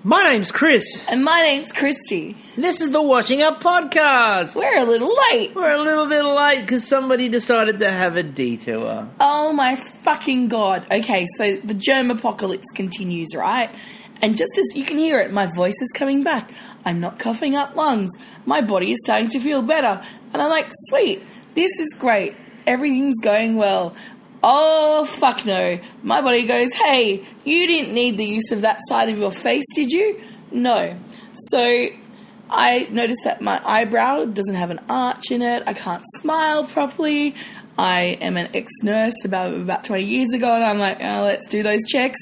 My name's Chris. And my name's Kristie. This is the Watching Up Podcast. We're a little late. We're a little bit late because somebody decided to have a detour. Oh my fucking God. Okay, so the germ apocalypse continues, right? And just as you can hear it, my voice is coming back. I'm not coughing up lungs. My body is starting to feel better. And I'm like, sweet, this is great. Everything's going well. Oh, fuck no. My body goes, hey, you didn't need the use of that side of your face, did you? No. So I noticed that my eyebrow doesn't have an arch in it. I can't smile properly. I am an ex-nurse about 20 years ago, and I'm like, oh, let's do those checks.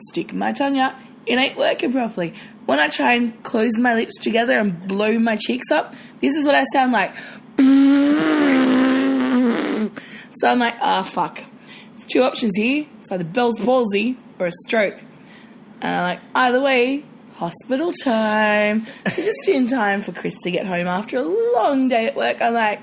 Stick my tongue out. It ain't working properly. When I try and close my lips together and blow my cheeks up, this is what I sound like. So I'm like, fuck. Two options here. It's either Bell's palsy or a stroke. And I'm like, either way, hospital time. So just in time for Chris to get home after a long day at work, I'm like,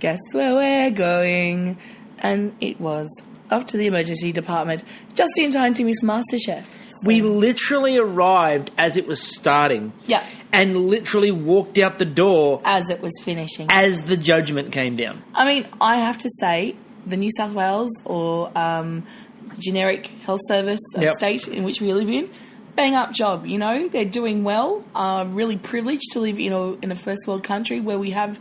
guess where we're going? And it was off to the emergency department, just in time to miss Masterchef. So. We literally arrived as it was starting. Yeah. And literally walked out the door as it was finishing. As the judgment came down. I mean, I have to say, the New South Wales or generic health service state in which we live in, bang up job, you know. They're doing well. Really privileged to live in a first world country where we have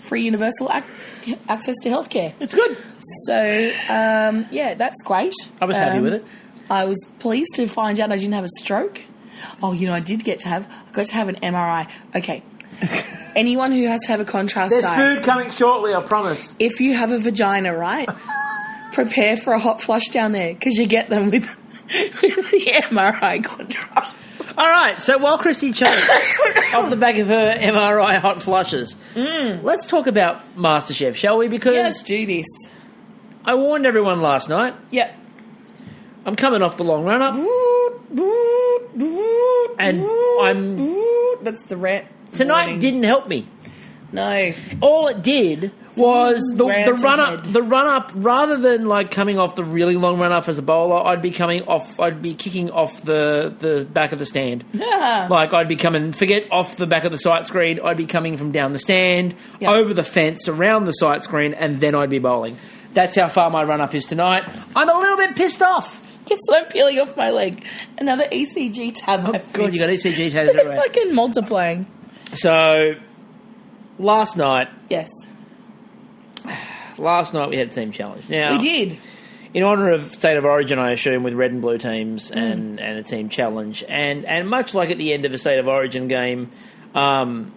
free universal access to healthcare. It's good. So, yeah, that's great. I was happy with it. I was pleased to find out I didn't have a stroke. Oh, I got to have an MRI. Okay. Anyone who has to have a contrast There's diet. food coming shortly, I promise. If you have a vagina, right, prepare for a hot flush down there because you get them with the MRI contrast. All right, so while Kristie chokes off the back of her MRI hot flushes, let's talk about Masterchef, shall we? Because let's do this. I warned everyone last night. Yep. I'm coming off the long run-up. And That's the rant. Tonight didn't help me. No. All it did was the run-up, rather than like coming off the really long run-up as a bowler, I'd be kicking off the back of the stand. Yeah. Like I'd be coming, forget off the back of the sight screen, I'd be coming from down the stand, over the fence, around the sight screen, and then I'd be bowling. That's how far my run-up is tonight. I'm a little bit pissed off. It's like peeling off my leg. Another ECG tab. Oh, God, you got ECG tabs everywhere. Fucking multiplying. So, last night... Yes. Last night we had a team challenge. Now, we did. In honour of State of Origin, I assume, with red and blue teams and a team challenge. And much like at the end of a State of Origin game, one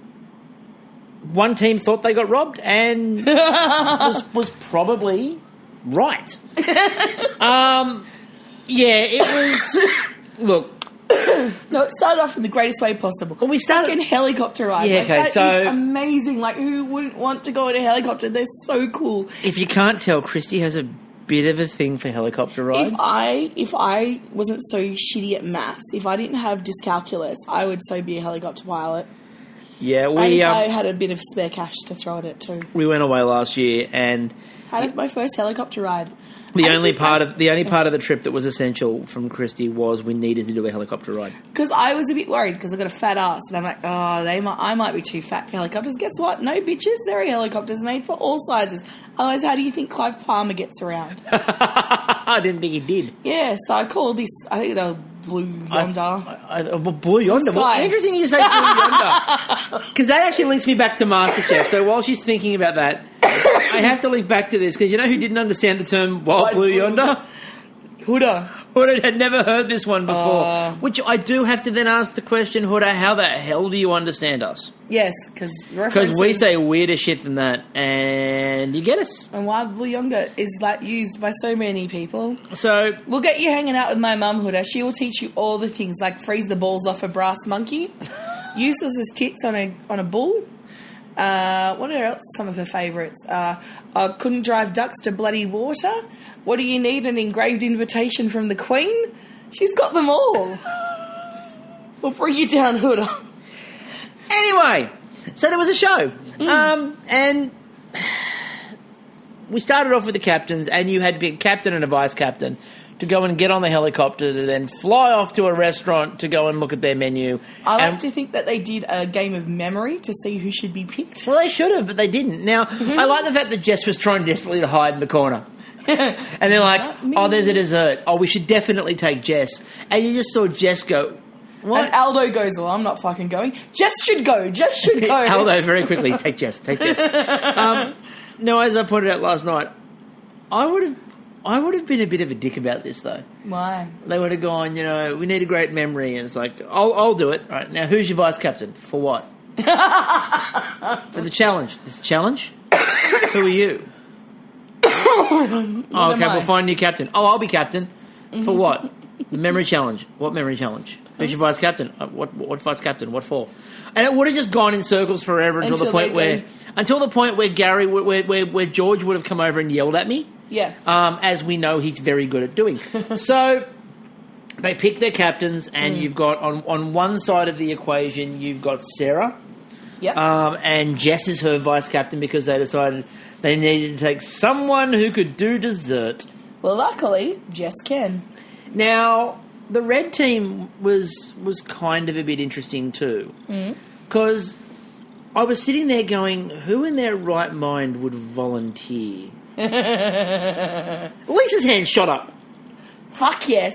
team thought they got robbed and was probably right. Yeah, it was... Look... No, it started off in the greatest way possible. Well, we started... Fucking helicopter ride. Yeah, okay, that is amazing. Like, who wouldn't want to go in a helicopter? They're so cool. If you can't tell, Kristie has a bit of a thing for helicopter rides. If I wasn't so shitty at maths, if I didn't have dyscalculus, I would so be a helicopter pilot. Yeah, and if I had a bit of spare cash to throw at it too. We went away last year and... had my first helicopter ride. The only part of the trip that was essential from Kristie was we needed to do a helicopter ride. Because I was a bit worried because I've got a fat ass and I'm like, I might be too fat for helicopters. Guess what? No, bitches. There are helicopters made for all sizes. Otherwise, how do you think Clive Palmer gets around? I didn't think he did. Yeah, so I called this, I think they were Blue Yonder. Blue Yonder? Well, interesting you say Blue Yonder. Because that actually links me back to Masterchef. So while she's thinking about that, I have to link back to this because you know who didn't understand the term Wild Blue Yonder? Huda. Huda had never heard this one before. Which I do have to then ask the question, Huda, how the hell do you understand us? Yes, because we say weirder shit than that, and you get us. And Wild Blue Yonder is like used by so many people. So we'll get you hanging out with my mum, Huda. She will teach you all the things, like freeze the balls off a brass monkey, useless as tits on a bull. What are else some of her favourites? Couldn't drive ducks to bloody water. What do you need? An engraved invitation from the Queen? She's got them all. We'll bring you down, Huda. Anyway, so there was a show. And we started off with the captains, and you had to pick a captain and a vice captain. to go and get on the helicopter to then fly off to a restaurant to go and look at their menu. I like to think that they did a game of memory to see who should be picked. Well, they should have, but they didn't. Now, I like the fact that Jess was trying desperately to hide in the corner. And they're like, oh, there's a dessert. Oh, we should definitely take Jess. And you just saw Jess go, what? And Aldo goes, well, I'm not fucking going. Jess should go. Jess should go. Aldo very quickly, take Jess. No, as I pointed out last night, I would have been a bit of a dick about this, though. Why? They would have gone, we need a great memory. And it's like, I'll do it. All right, now, who's your vice captain? For what? For the challenge. This challenge? Who are you? Oh, okay, we'll find a new captain. Oh, I'll be captain. For what? The memory challenge. What memory challenge? Who's your vice captain? What vice captain? What for? And it would have just gone in circles forever until the point where Gary, where George would have come over and yelled at me. Yeah. As we know, he's very good at doing. So they pick their captains, and you've got on one side of the equation, you've got Sarah. Yep. And Jess is her vice captain because they decided they needed to take someone who could do dessert. Well, luckily, Jess can. Now, the red team was kind of a bit interesting too. Because I was sitting there going, who in their right mind would volunteer? Lisa's hand shot up. Fuck yes.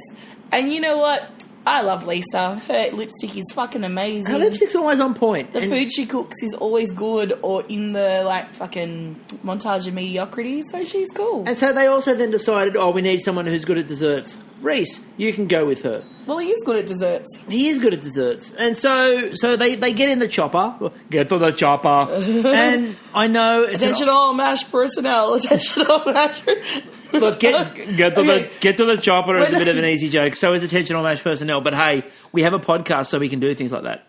And you know what? I love Lisa. Her lipstick is fucking amazing. Her lipstick's always on point. The food she cooks is always good, or in the, fucking montage of mediocrity, so she's cool. And so they also then decided, we need someone who's good at desserts. Reese, you can go with her. Well, he is good at desserts. He is good at desserts. And so they get in the chopper. Get to the chopper. And I know... Attention all MASH personnel. Attention all MASH... Look, get to the chopper is a bit of an easy joke. So is attention all MASH personnel. But hey, we have a podcast so we can do things like that.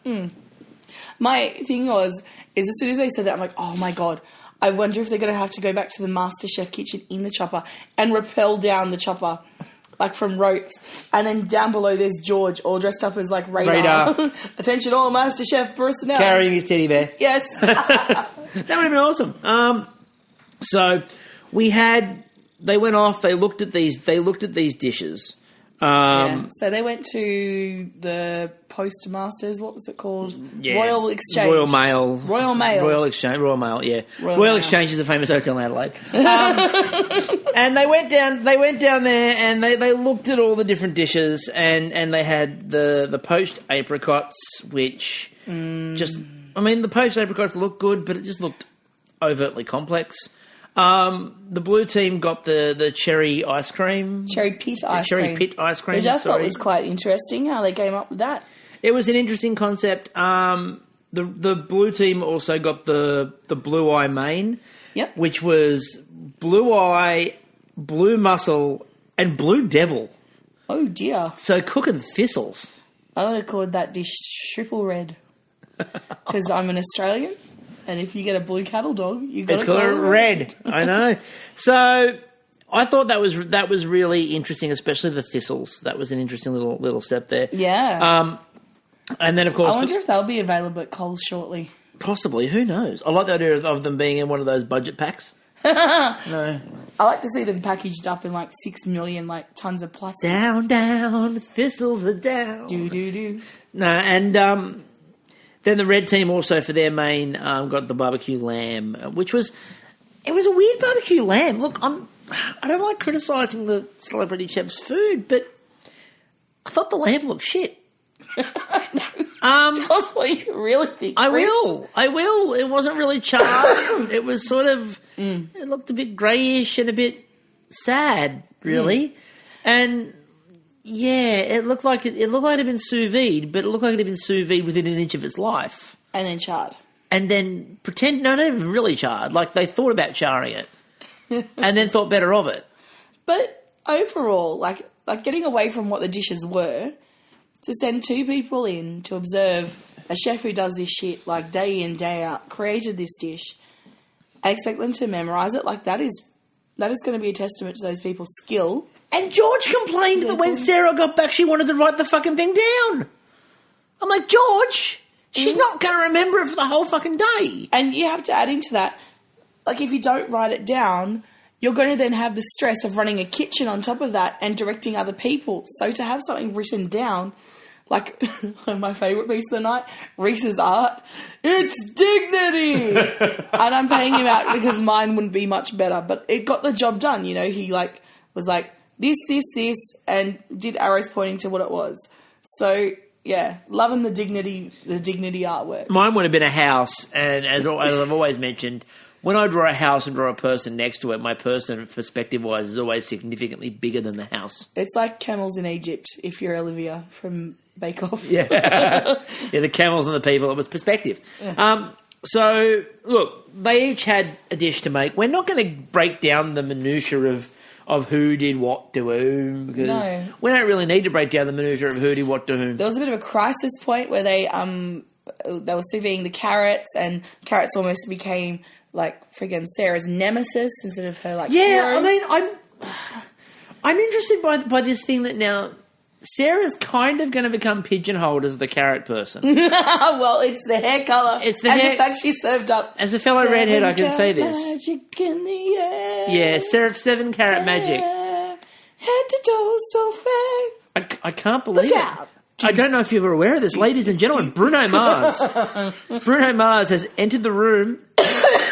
My thing is as soon as they said that, I'm like, oh my God, I wonder if they're going to have to go back to the Masterchef kitchen in the chopper and rappel down the chopper, from ropes. And then down below there's George, all dressed up as radar. Attention all Masterchef personnel. Carrying his teddy bear. Yes. That would have been awesome. So we had... They went off. They looked at these dishes. So they went to the Postmasters. What was it called? Yeah. Royal Exchange. Royal Mail. Royal Exchange. Royal Mail. Yeah. Royal Mail. Exchange is a famous hotel in Adelaide. And they went down. They went down there and they looked at all the different dishes and they had the poached apricots, which the poached apricots looked good, but it just looked overtly complex. The blue team got the cherry ice cream. Cherry pit ice cream. Which I thought was quite interesting how they came up with that. It was an interesting concept. The blue team also got the blue eye main. Yep. Which was blue eye, blue mussel, and blue devil. Oh dear. So cooking thistles. I would have called that dish triple red. Because I'm an Australian. And if you get a blue cattle dog, you've got to call it red. I know. So I thought that was really interesting, especially the thistles. That was an interesting little step there. Yeah. And then, of course... I wonder if they'll be available at Coles shortly. Possibly. Who knows? I like the idea of them being in one of those budget packs. No. I like to see them packaged up in 6 million, tons of plastic. Down, thistles are down. Do. No, and... Then the red team also for their main got the barbecue lamb, which was a weird barbecue lamb. Look, I don't like criticising the celebrity chef's food, but I thought the lamb looked shit. I know. Tell us what you really think. I will. It wasn't really charred. It was sort of. It looked a bit greyish and a bit sad, really, and. Yeah, it looked like it had been sous vide, but it looked like it had been sous vide within an inch of its life. And then charred. And then not even really charred. They thought about charring it. And then thought better of it. But overall, getting away from what the dishes were, to send 2 people in to observe a chef who does this shit day in, day out, created this dish, and expect them to memorise it, that is going to be a testament to those people's skill. And George complained that when Sarah got back, she wanted to write the fucking thing down. I'm like, George, she's not going to remember it for the whole fucking day. And you have to add into that, if you don't write it down, you're going to then have the stress of running a kitchen on top of that and directing other people. So to have something written down, like my favourite piece of the night, Reese's art, it's dignity. And I'm paying him out because mine wouldn't be much better. But it got the job done, you know. He was like, this, and did arrows pointing to what it was. So, yeah, loving the dignity artwork. Mine would have been a house, and as I've always mentioned, when I draw a house and draw a person next to it, my person, perspective-wise, is always significantly bigger than the house. It's like camels in Egypt, if you're Olivia from Bake Off. Yeah, the camels and the people, it was perspective. Yeah. So, look, they each had a dish to make. We're not going to break down the minutiae of who did what to whom, because we don't really need to break down the minutiae of who did what to whom. There was a bit of a crisis point where they were sous videing the carrots, and carrots almost became like friggin' Sarah's nemesis instead of her like. Yeah, hero. I mean, I'm interested by this thing that now Sarah's kind of going to become pigeonholed as the carrot person. Well, it's the hair colour. It's the and hair. the fact she served up. As a fellow redhead, I can say this. Magic in the air. Yeah, Sarah, 7 carat magic. Head to toe so fair. I can't believe Look it. out. I don't know if you're aware of this, ladies and gentlemen. Bruno Mars. Bruno Mars has entered the room.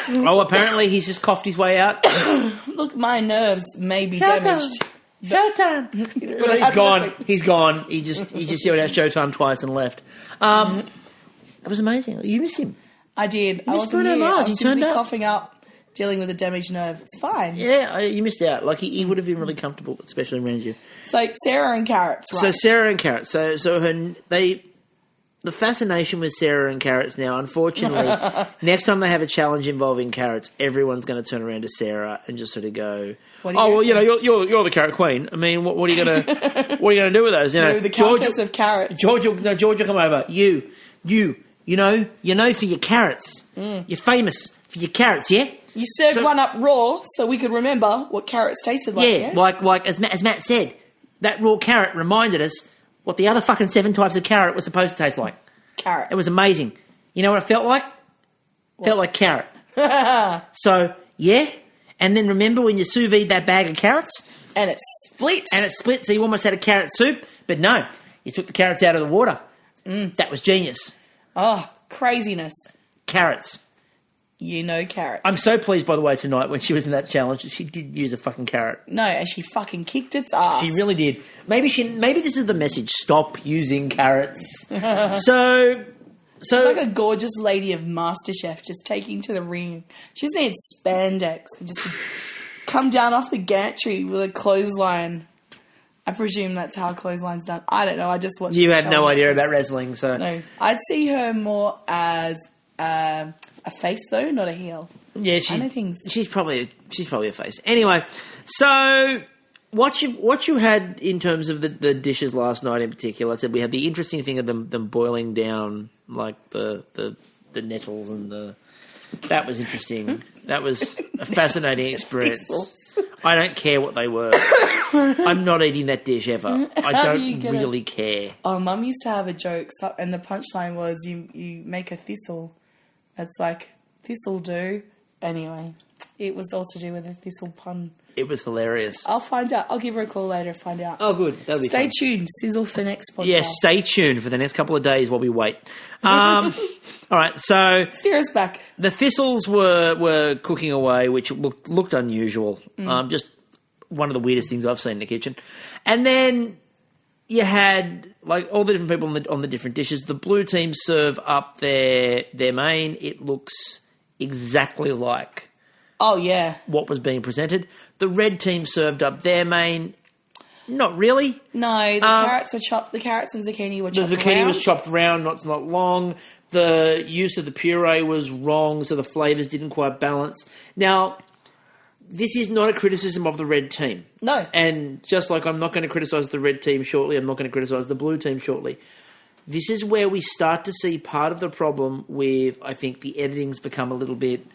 Oh, apparently he's just coughed his way out. Look, my nerves may be damaged. Showtime. He's gone. He's gone. He just yelled out Showtime twice and left. That was amazing. You missed him. I did. You missed Bruno Mars. He turned up. Coughing up, dealing with a damaged nerve. It's fine. Yeah, you missed out. Like he would have been really comfortable, especially around you. So Sarah and carrots, right? So Sarah and carrots. So the fascination with Sarah and carrots now, unfortunately, next time they have a challenge involving carrots, everyone's going to turn around to Sarah and just sort of go, "Oh, well, you know, you're the carrot queen. I mean, what are you going to do with those? You know, the Countess of Carrots. George will come over. You know for your carrots. You're famous for your carrots, yeah. You served one up raw, so we could remember what carrots tasted like. Yeah, like as Matt said, that raw carrot reminded us what the other fucking 7 types of carrot were supposed to taste like. Carrot. It was amazing. You know what it felt like? What? Felt like carrot. So, yeah. And then remember when you sous vide that bag of carrots? And it split. So you almost had a carrot soup. But no, you took the carrots out of the water. That was genius. Oh, craziness. Carrots. You know carrots. I'm so pleased, by the way, tonight when she was in that challenge, she did use a fucking carrot. No, and she fucking kicked its ass. She really did. Maybe this is the message. Stop using carrots. So She's like a gorgeous lady of Masterchef just taking to the ring. She just needs spandex and just come down off the gantry with a clothesline. I presume that's how a clothesline's done. I don't know. I just watched. You had no idea about wrestling, so no. I'd see her more as a face, though, not a heel. Yeah, she's probably a face. Anyway, so what you had in terms of the dishes last night in particular, I said we had the interesting thing of them boiling down like the nettles and that was interesting. That was a fascinating experience. I don't care what they were. I'm not eating that dish ever. I don't really care. Oh, Mum used to have a joke, and the punchline was you make a thistle. It's like, this'll do. Anyway, it was all to do with a thistle pun. It was hilarious. I'll find out. I'll give her a call later to find out. Oh, good. That'll be Stay fun. tuned. Sizzle for next podcast. Yes, stay tuned for the next couple of days while we wait. All right, so... Steer us back. The thistles were cooking away, which looked unusual. Just one of the weirdest things I've seen in the kitchen. And then you had like all the different people on the different dishes. The blue team serve up their main. It looks exactly like what was being presented. The red team served up their main. Not really. No, the carrots were chopped. The carrots and zucchini were chopped. The zucchini round. was chopped round, not long. The use of the puree was wrong, so the flavours didn't quite balance. Now, this is not a criticism of the red team. No. And just like I'm not going to criticise the red team shortly, I'm not going to criticise the blue team shortly. This is where we start to see part of the problem with, I think, the editing's become a little bit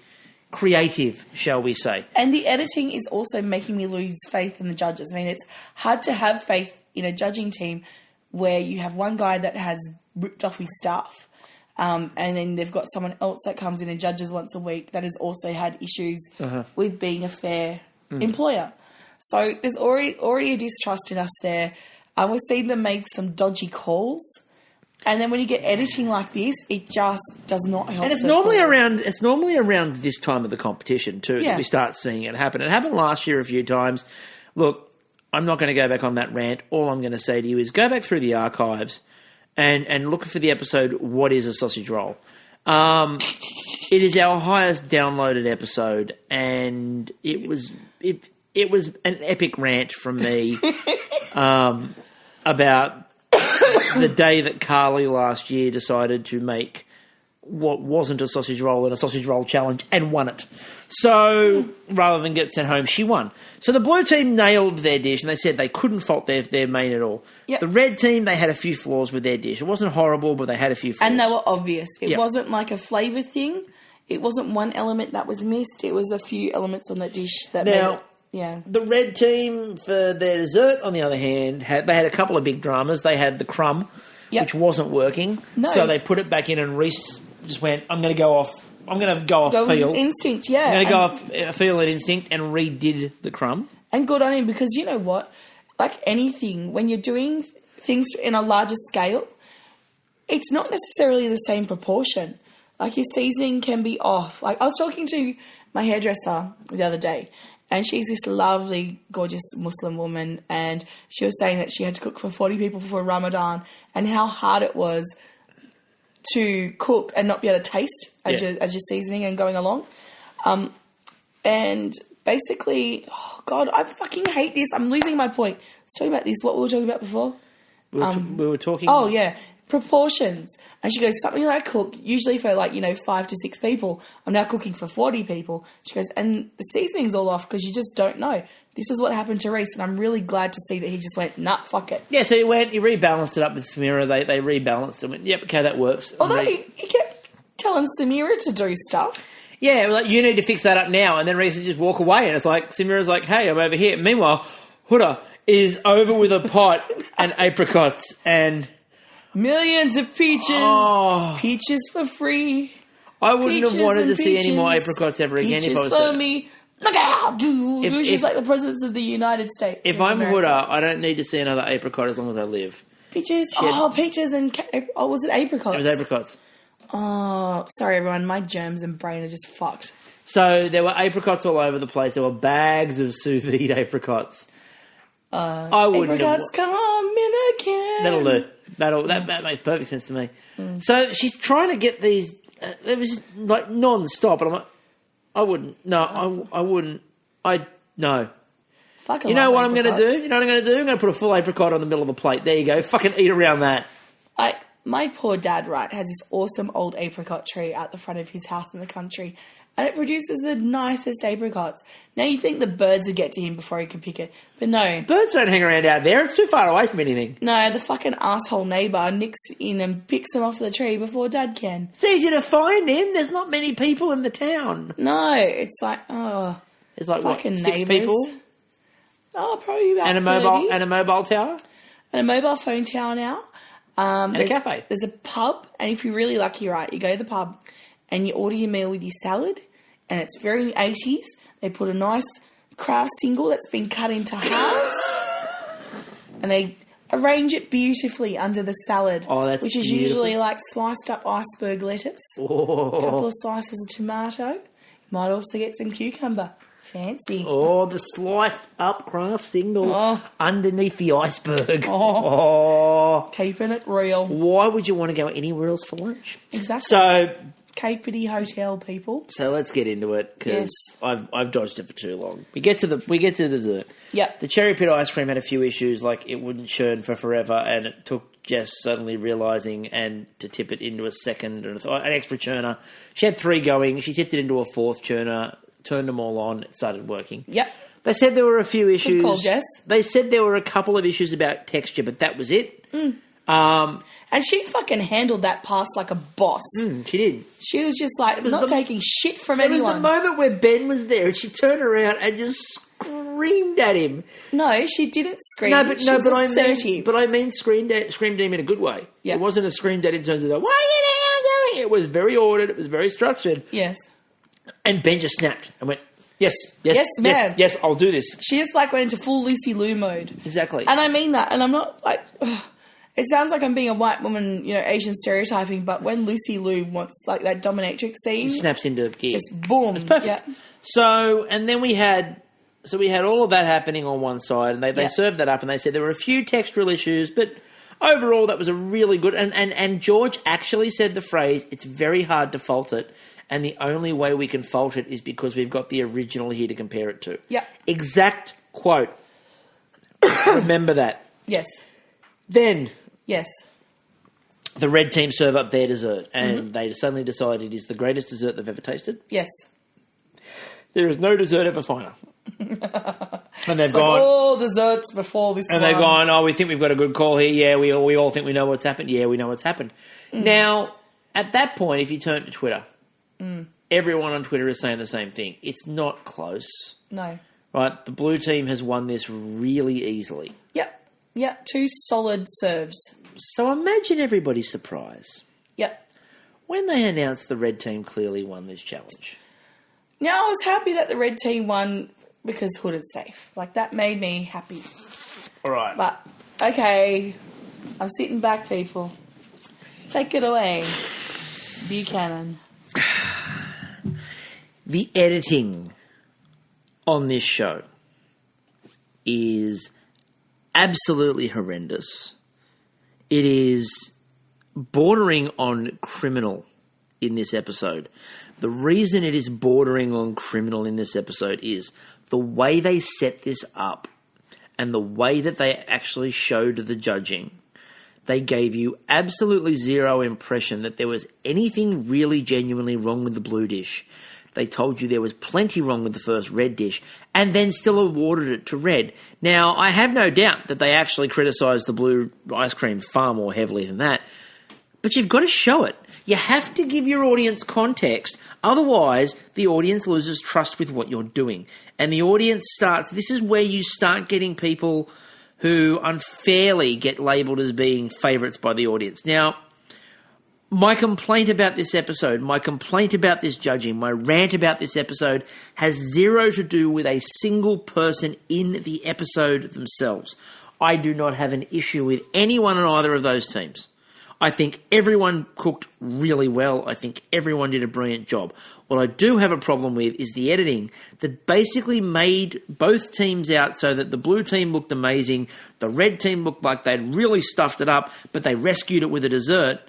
creative, shall we say. And the editing is also making me lose faith in the judges. I mean, it's hard to have faith in a judging team where you have one guy that has ripped off his staff, and then they've got someone else that comes in and judges once a week that has also had issues with being a fair employer. So there's already a distrust in us there. We've seen them make some dodgy calls. And then when you get editing like this, it just does not help. And it's normally around this time of the competition too that we start seeing it happen. It happened last year a few times. Look, I'm not going to go back on that rant. All I'm going to say to you is go back through the archives and look for the episode "What is a Sausage Roll?" It is our highest downloaded episode, and it was an epic rant from me about the day that Carly last year decided to make what wasn't a sausage roll and a sausage roll challenge and won it. So rather than get sent home, she won. So the blue team nailed their dish and they said they couldn't fault their main at all. Yep. The red team, they had a few flaws with their dish. It wasn't horrible, but they had a few flaws. And they were obvious. It wasn't like a flavour thing. It wasn't one element that was missed. It was a few elements on that dish that made it. Yeah. The red team, for their dessert, on the other hand, they had a couple of big dramas. They had the crumb, which wasn't working. No. So they put it back in and Reese just went, I'm going to go off feel. Instinct, yeah. I'm going to go off feel and instinct and redid the crumb. And good on him, because you know what? Like anything, when you're doing things in a larger scale, it's not necessarily the same proportion. Like your seasoning can be off. Like I was talking to my hairdresser the other day, and she's this lovely, gorgeous Muslim woman, and she was saying that she had to cook for 40 people for Ramadan and how hard it was to cook and not be able to taste as you're seasoning and going along. And basically, oh God, I fucking hate this. I'm losing my point. Let's talk about this. What we were talking about before? We were talking... Oh, yeah. Proportions. And she goes, something that I cook, usually for 5 to 6 people, I'm now cooking for 40 people. She goes, and the seasoning's all off because you just don't know. This is what happened to Reese, and I'm really glad to see that he just went, nah, fuck it. Yeah, so he rebalanced it up with Samira. They rebalanced it and went, yep, okay, that works. Although he kept telling Samira to do stuff. Yeah, you need to fix that up now. And then Reese would just walk away, and it's like, Samira's like, hey, I'm over here. Meanwhile, Huda is over with a pot and apricots and... millions of peaches. Peaches for free. I wouldn't have wanted to see any more apricots ever again if I was for me. Look out! She's like the president of the United States. If I'm Huda, I don't need to see another apricot as long as I live. Peaches? Peaches and... was it apricots? It was apricots. Oh, sorry, everyone. My germs and brain are just fucked. So there were apricots all over the place. There were bags of sous vide apricots. I wouldn't apricots coming again. That'll do. That makes perfect sense to me. So she's trying to get these... it was just like non-stop. And I'm like, I wouldn't. No, I wouldn't. No. Fucking you know what I'm going to do? You know what I'm going to do? I'm going to put a full apricot on the middle of the plate. There you go. Fucking eat around that. My poor dad, right, has this awesome old apricot tree out the front of his house in the country, and it produces the nicest apricots. Now, you think the birds would get to him before he could pick it, but no. Birds don't hang around out there. It's too far away from anything. No, the fucking asshole neighbour nicks in and picks them off the tree before Dad can. It's easy to find him. There's not many people in the town. No, it's like, oh. It's like, fucking what, 6 neighbours. people? Oh, probably about 30. And a mobile tower? And a mobile phone tower now. And a cafe. There's a pub, and if you're really lucky, right, you go to the pub and you order your meal with your salad, and it's very 80s. They put a nice craft single that's been cut into halves, and they arrange it beautifully under the salad, which is usually like sliced up iceberg lettuce, a couple of slices of tomato. You might also get some cucumber. Fancy. Oh, the sliced up craft single underneath the iceberg. Keeping it real. Why would you want to go anywhere else for lunch? Exactly. So, Capity Hotel people. So let's get into it because I've dodged it for too long. We get to the dessert. Yep. The cherry pit ice cream had a few issues, like it wouldn't churn for forever, and it took Jess suddenly realising and to tip it into a second and an extra churner. She had 3 going. She tipped it into a 4th churner. Turned them all on, it started working. Yep. They said there were a few issues. Good call, Jess. They said there were a couple of issues about texture, but that was it. And she fucking handled that pass like a boss. She did. She was just like not taking shit from anyone. It was the moment where Ben was there and she turned around and just screamed at him. No, she didn't scream. But I mean screamed at him in a good way. Yep. It wasn't a screamed at in terms of, what are you now doing? It was very ordered. It was very structured. Yes. And Ben just snapped and went, Yes, ma'am. yes, I'll do this. She just like went into full Lucy Liu mode. Exactly. And I mean that, and I'm not like... It sounds like I'm being a white woman, Asian stereotyping, but when Lucy Liu wants like that dominatrix scene... Snaps into gear. Just boom. It's perfect. Yeah. So, and then we had all of that happening on one side, and they served that up, and they said there were a few textual issues, but overall that was a really good... And George actually said the phrase, it's very hard to fault it, and the only way we can fault it is because we've got the original here to compare it to. Yeah. Exact quote. Remember that. Yes. Then... Yes. The red team serve up their dessert, and they suddenly decide it is the greatest dessert they've ever tasted. Yes. There is no dessert ever finer. And they've gone... Like all desserts before this and they've gone, oh, we think we've got a good call here. Yeah, we all think we know what's happened. Yeah, we know what's happened. Now, at that point, if you turn to Twitter, everyone on Twitter is saying the same thing. It's not close. No. Right? The blue team has won this really easily. Yep. 2 solid serves. So imagine everybody's surprise Yep. when they announced the red team clearly won this challenge. Now, I was happy that the red team won because Hood is safe. Like, that made me happy. All right. But, okay, I'm sitting back, people. Take it away, Buchanan. The editing on this show is absolutely horrendous. It is bordering on criminal in this episode. The reason it is bordering on criminal in this episode is the way they set this up and the way that they actually showed the judging. They gave you absolutely zero impression that there was anything really genuinely wrong with the blue dish. They told you there was plenty wrong with the first red dish and then still awarded it to red. Now, I have no doubt that they actually criticised the blue ice cream far more heavily than that. But you've got to show it. You have to give your audience context. Otherwise, the audience loses trust with what you're doing. And the audience starts... This is where you start getting people who unfairly get labelled as being favourites by the audience. Now... My complaint about this episode, my complaint about this judging, my rant about this episode has zero to do with a single person in the episode themselves. I do not have an issue with anyone on either of those teams. I think everyone cooked really well. I think everyone did a brilliant job. What I do have a problem with is the editing that basically made both teams out so that the blue team looked amazing, the red team looked like they'd really stuffed it up, but they rescued it with a dessert.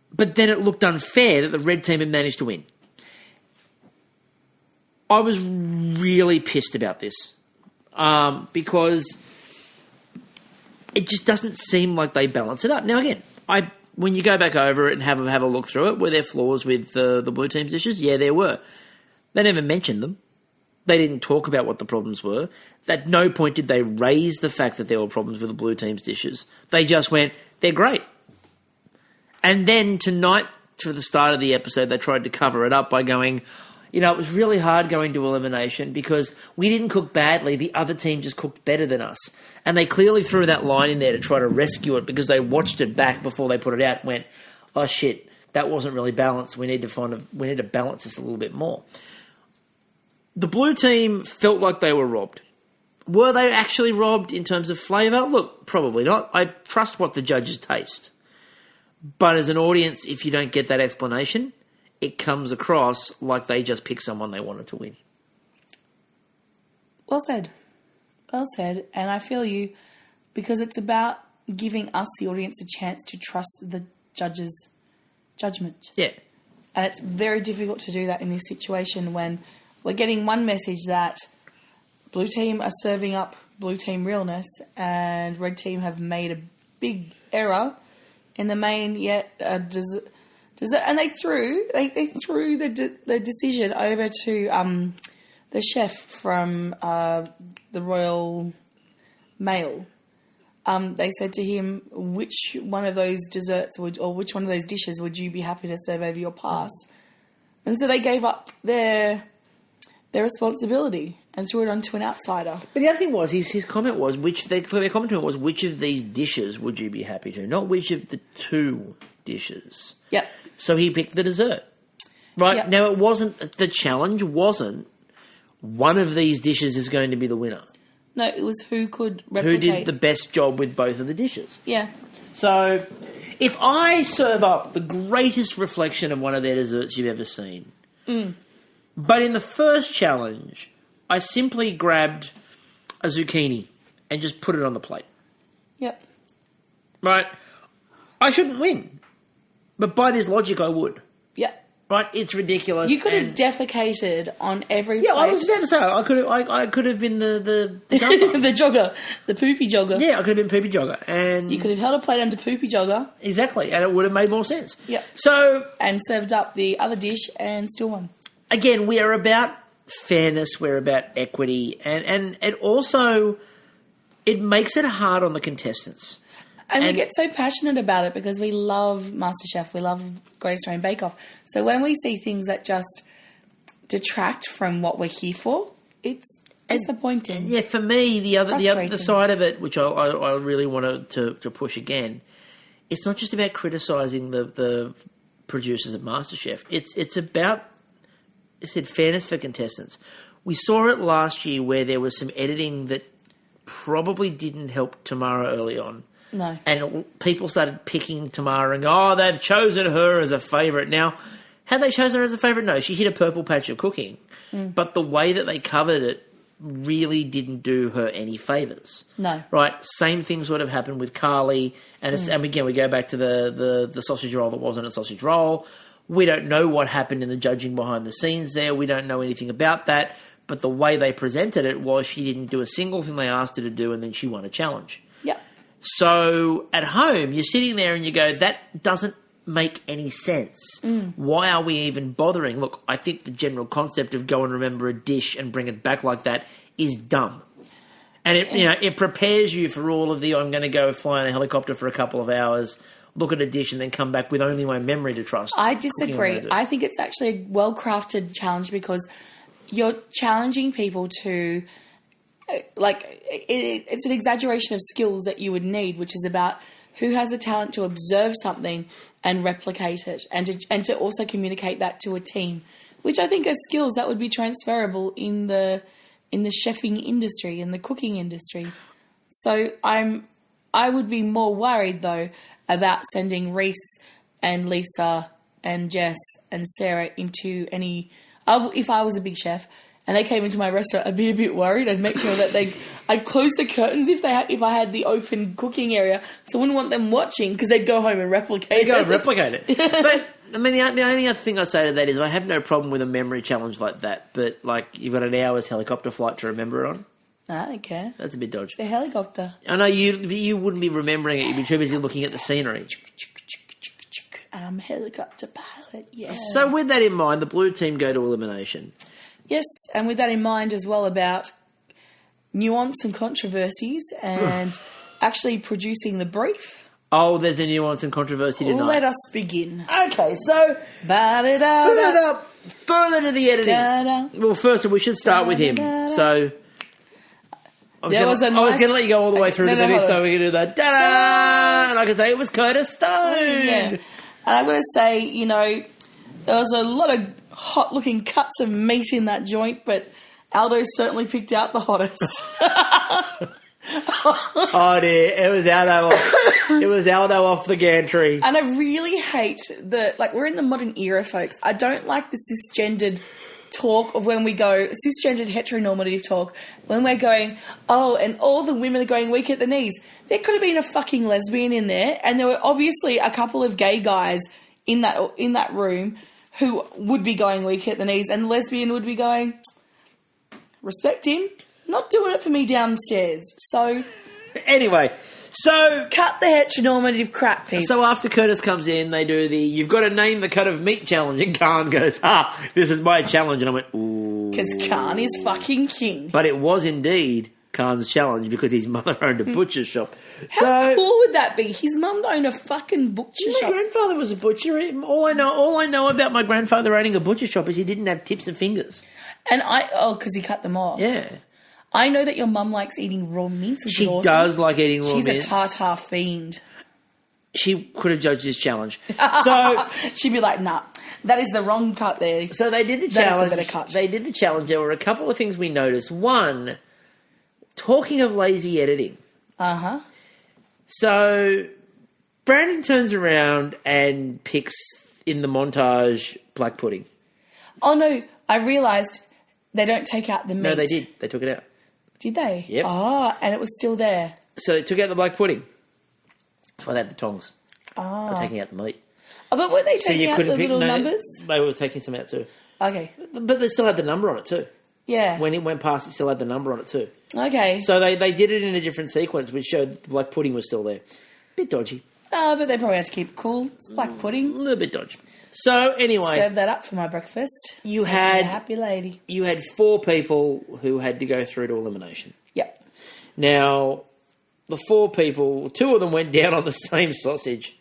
But then it looked unfair that the red team had managed to win. I was really pissed about this because it just doesn't seem like they balance it up. Now, again, when you go back over it and have a look through it, were there flaws with the blue team's dishes? Yeah, there were. They never mentioned them. They didn't talk about what the problems were. At no point did they raise the fact that there were problems with the blue team's dishes. They just went, they're great. And then tonight, to the start of the episode, they tried to cover it up by going, it was really hard going to elimination because we didn't cook badly. The other team just cooked better than us. And they clearly threw that line in there to try to rescue it because they watched it back before they put it out and went, oh shit, that wasn't really balanced. We need to balance this a little bit more. The blue team felt like they were robbed. Were they actually robbed in terms of flavour? Look, probably not. I trust what the judges taste. But as an audience, if you don't get that explanation, it comes across like they just picked someone they wanted to win. Well said. Well said. And I feel you because it's about giving us, the audience, a chance to trust the judge's judgment. Yeah. And it's very difficult to do that in this situation when we're getting one message that blue team are serving up blue team realness and red team have made a big error in the main, yet and they threw the decision over to the chef from the Royal Mail. They said to him, which one of those desserts which one of those dishes would you be happy to serve over your pass? And so they gave up their responsibility and threw it onto an outsider. But the other thing was, his comment was, their comment to it was, which of these dishes would you be happy to? Not which of the 2 dishes. Yep. So he picked the dessert. Right? Yep. Now, the challenge wasn't one of these dishes is going to be the winner. No, it was who could replicate. Who did the best job with both of the dishes. Yeah. So, if I serve up the greatest reflection of one of their desserts you've ever seen, but in the first challenge, I simply grabbed a zucchini and just put it on the plate. Yep. Right? I shouldn't win. But by this logic, I would. Yep. Right? It's ridiculous. You could have defecated on every plate. Yeah, I was about to say, I could have been the jogger. The jogger. The poopy jogger. Yeah, I could have been poopy jogger. And you could have held a plate under poopy jogger. Exactly, and it would have made more sense. Yep. So... And served up the other dish and still won. Again, we are about fairness, we're about equity, and it also... It makes it hard on the contestants. And we get so passionate about it because we love MasterChef, we love Great Australian Bake Off. So when we see things that just detract from what we're here for, it's disappointing. Yeah, for me, the side of it, which I really want to push again, it's not just about criticising the producers of MasterChef. It's about, I said, fairness for contestants. We saw it last year where there was some editing that probably didn't help Tamara early on. No. And people started picking Tamara and go, they've chosen her as a favourite. Now, had they chosen her as a favourite? No, she hit a purple patch of cooking. But the way that they covered it really didn't do her any favours. No. Right? Same things would have happened with Carly. And again, we go back to the sausage roll that wasn't a sausage roll. We don't know what happened in the judging behind the scenes there. We don't know anything about that. But the way they presented it was she didn't do a single thing they asked her to do and then she won a challenge. Yep. So at home, you're sitting there and you go, that doesn't make any sense. Why are we even bothering? Look, I think the general concept of go and remember a dish and bring it back like that is dumb. And it prepares you for all of I'm going to go fly in a helicopter for a couple of hours, look at a dish and then come back with only my memory to trust. I disagree. I think it's actually a well-crafted challenge because you're challenging people to... it's an exaggeration of skills that you would need, which is about who has the talent to observe something and replicate it, and to also communicate that to a team, which I think are skills that would be transferable in the chefing industry, in the cooking industry. So I would be more worried though about sending Reese and Lisa and Jess and Sarah into any. If I was a big chef and they came into my restaurant, I'd be a bit worried. I'd make sure that I'd close the curtains if I had the open cooking area, so I wouldn't want them watching because they'd go home and replicate it. But I mean, the only other thing I say to that is I have no problem with a memory challenge like that. But like you've got an hour's helicopter flight to remember it on. I don't care. That's a bit dodgy. It's a helicopter. I know you wouldn't be remembering it. You'd be too busy looking at the scenery. I'm a helicopter pilot. Yeah. So with that in mind, the blue team go to elimination. Yes, and with that in mind as well about nuance and controversies and actually producing the brief. Oh, there's a nuance and controversy tonight. Let us begin. Okay, so further to the editing. Well, first we should start with him. So I was going to let you go all the way through to the next time we can do that. Da-da! And I can say it was Curtis Stone. Yeah. And I'm going to say, there was a lot of hot-looking cuts of meat in that joint, but Aldo certainly picked out the hottest. Oh dear, it was Aldo off the gantry. And I really hate we're in the modern era, folks. I don't like the cisgendered talk of when we go, cisgendered heteronormative talk, when we're going, and all the women are going weak at the knees. There could have been a fucking lesbian in there, and there were obviously a couple of gay guys in that room who would be going weak at the knees, and the lesbian would be going, respect him, not doing it for me downstairs. So anyway, so cut the heteronormative crap, people. So after Curtis comes in, they do you've got to name the cut of meat challenge, and Khan goes, this is my challenge, and I went, ooh. Because Khan is fucking king. But it was indeed Khan's challenge because his mother owned a butcher shop. How cool would that be? His mum owned a fucking butcher shop. My grandfather was a butcher. All I know about my grandfather owning a butcher shop is he didn't have tips and fingers. And because he cut them off. Yeah. I know that your mum likes eating raw mince. Which she is awesome. Does like eating raw mince. She's a tartar fiend. She could have judged this challenge. So she'd be like, nah, That is the wrong cut there. So they did the That is the challenge. better cut. They did the challenge. There were a couple of things we noticed. One, talking of lazy editing. Uh-huh. So Brandon turns around and picks in the montage black pudding. Oh, no. I realised they don't take out the meat. No, they did. They took it out. Did they? Yep. Oh, and it was still there. So they took out the black pudding. That's why they had the tongs. Oh. They're taking out the meat. Oh, but were they So taking you out couldn't the pick... little No, numbers? they were taking some out too. Okay. But they still had the number on it too. Yeah. When it went past, it still had the number on it too. Okay. So they did it in a different sequence, which showed the black pudding was still there. Bit dodgy. But they probably had to keep it cool. It's black pudding. A little bit dodgy. So anyway, Serve that up for my breakfast. You Make me had- a happy lady. you had 4 people who had to go through to elimination. Yep. Now, the 4 people, 2 of them went down on the same sausage.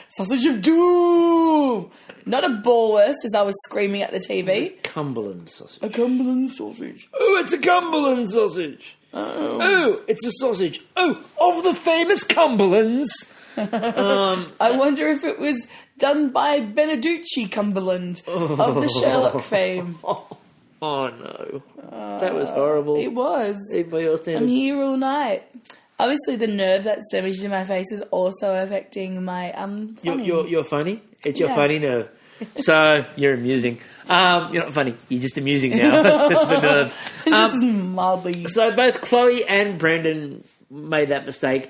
Sausage of doom! Not a ballwurst, as I was screaming at the TV. Cumberland sausage. A Cumberland sausage. Oh, it's a Cumberland sausage. Oh, it's a sausage. Oh, of the famous Cumberlands. I wonder if it was done by Beneducci Cumberland of the Sherlock fame. Oh no. That was horrible. It was. By your I'm standards. here all night. Obviously, the nerve that's damaged in my face is also affecting my funny. You're funny? It's your Yeah. funny nerve. So, you're amusing. You're not funny. You're just amusing now. That's the nerve. This is mildly. So, both Chloe and Brandon made that mistake.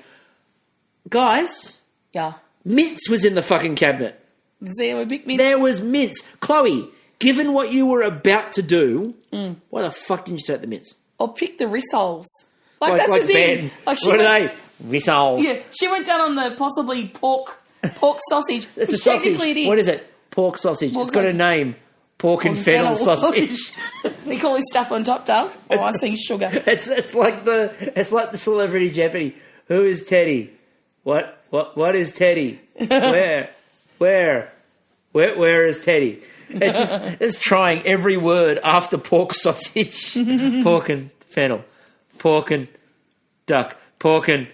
Guys, Yeah. mince was in the fucking cabinet. See, I'm a big mince. There was mince. Chloe, given what you were about to do, why the fuck didn't you take the mince? Or pick the rissoles. Like that's the Ben. thing. Like What are they? Rissoles. Yeah, she went down on the possibly pork sausage. It's a which sausage. technically it is. What is it? Pork sausage. Pork It's got a sausage. name. Pork and fennel sausage. We call his stuff on top down. Oh, I see sugar. It's like the Celebrity Jeopardy. Who is Teddy? What is Teddy? Where is Teddy? It's trying every word after pork sausage. Pork and fennel. Pork and duck. Pork and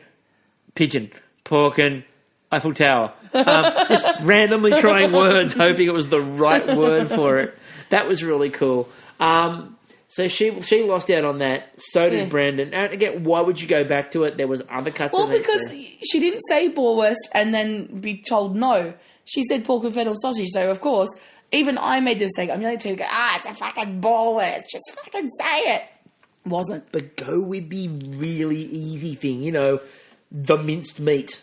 pigeon. Pork and Eiffel Tower. Just randomly trying words, hoping it was the right word for it. That was really cool. So she lost out on that. So did Brandon. And again, why would you go back to it? There was other cuts. Well, in that because scene. she didn't say boarwurst and then be told no. She said pork and fennel sausage. So of course, even I made the mistake. I'm the only two to go. It's a fucking boarwurst. Just fucking say it. Wasn't. But go with the really easy thing, the minced meat.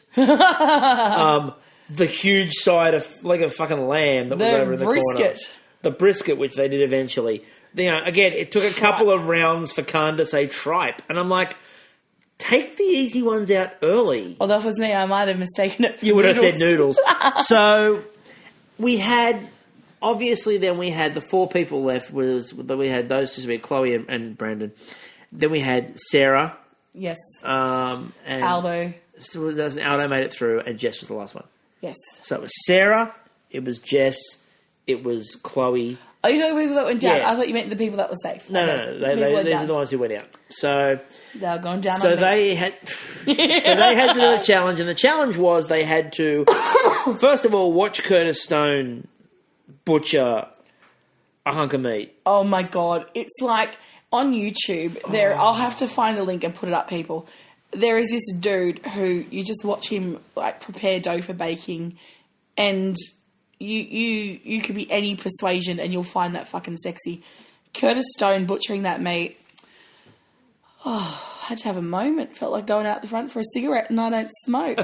The huge side of like a fucking lamb that was over in the corner. brisket. The brisket, which they did eventually. Again, it took a couple of rounds for Khan to say tripe. And I'm like, take the easy ones out early. Well, that was me. I might have mistaken it for You would have said noodles. noodles. So we had, obviously then we had the 4 people left. We had those two, we had Chloe and Brandon. Then we had Sarah. Yes. And Aldo. So Aldo made it through, and Jess was the last one. Yes. So it was Sarah, it was Jess, it was Chloe. Are you talking about people that went down? Yeah. I thought you meant the people that were safe. No. These are the ones who went out. So They're going down so on me. they had to do a challenge, and the challenge was they had to first of all watch Curtis Stone butcher a hunk of meat. Oh my God. It's like on YouTube, I'll have to find a link and put it up, people. There is this dude who you just watch him like prepare dough for baking, and you could be any persuasion and you'll find that fucking sexy. Curtis Stone butchering that meat. Oh, I had to have a moment. Felt like going out the front for a cigarette, and I don't smoke.